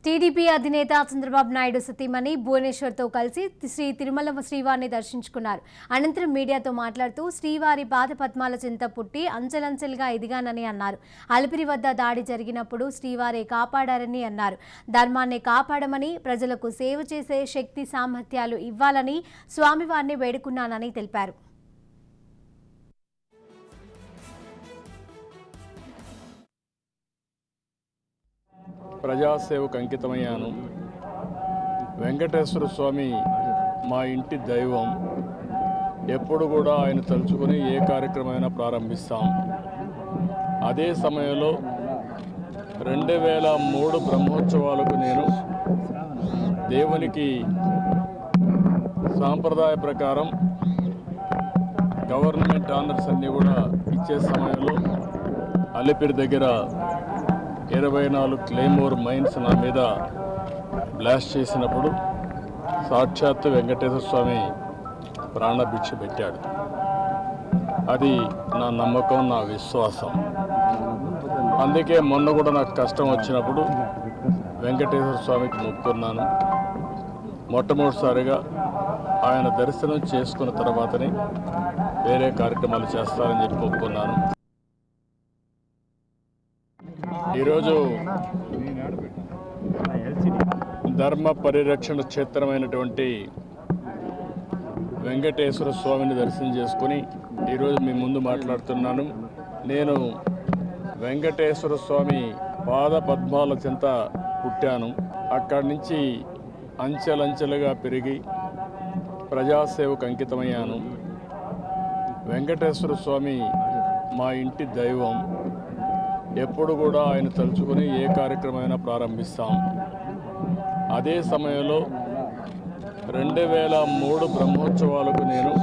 TDP అధినేత చంద్రబాబు నాయుడు సతీమణి భువనేశ్వర్తో కలిసి శ్రీ తిరుమల శ్రీవారిని దర్శించుకున్నారు. అనంతరం మీడియాతో మాట్లాడుతూ శ్రీవారి పాదపద్మాల చెంత పుట్టి అంచెలంచెలుగా ఎదిగానని అన్నారు. అలిపిరి వద్ద దాడి జరిగినప్పుడు శ్రీవారే కాపాడారని అన్నారు. ధర్మాన్ని కాపాడమని, ప్రజలకు సేవ చేసే శక్తి సామర్థ్యాలు ఇవ్వాలని స్వామివారిని వేడుకున్నానని తెలిపారు. ప్రజాసేవకు అంకితమయ్యాను. వెంకటేశ్వర స్వామి మా ఇంటి దైవం. ఎప్పుడు కూడా ఆయన తలుచుకుని ఏ కార్యక్రమమైనా ప్రారంభిస్తాం. అదే సమయంలో 2003 బ్రహ్మోత్సవాలకు నేను దేవునికి సాంప్రదాయ ప్రకారం గవర్నమెంట్ ఆనర్స్ అన్నీ కూడా ఇచ్చే సమయంలో అలిపిరి దగ్గర 24 క్లెయిమోర్ మైన్స్ నా మీద బ్లాస్ట్ చేసినప్పుడు సాక్షాత్తు వెంకటేశ్వర స్వామి ప్రాణభిక్ష పెట్టాడు. అది నా నమ్మకం, నా విశ్వాసం. అందుకే మొన్న కూడా నాకు కష్టం వచ్చినప్పుడు వెంకటేశ్వర స్వామికి మొక్కున్నాను. మొట్టమొదటిసారిగా ఆయన దర్శనం చేసుకున్న తర్వాతనే వేరే కార్యక్రమాలు చేస్తారని చెప్పి మొక్కున్నాను. ఈరోజు ధర్మ పరిరక్షణ క్షేత్రమైనటువంటి వెంకటేశ్వర స్వామిని దర్శనం చేసుకుని ఈరోజు మీ ముందు మాట్లాడుతున్నాను. నేను వెంకటేశ్వర స్వామి పాద పద్మాల చెంత పుట్టాను. అక్కడి నుంచి అంచెలంచెలుగా పెరిగి ప్రజాసేవకు అంకితమయ్యాను. వెంకటేశ్వర స్వామి మా ఇంటి దైవం. ఎప్పుడు కూడా ఆయన తలుచుకుని ఏ కార్యక్రమమైనా ప్రారంభిస్తాం. అదే సమయంలో 2003 బ్రహ్మోత్సవాలకు నేను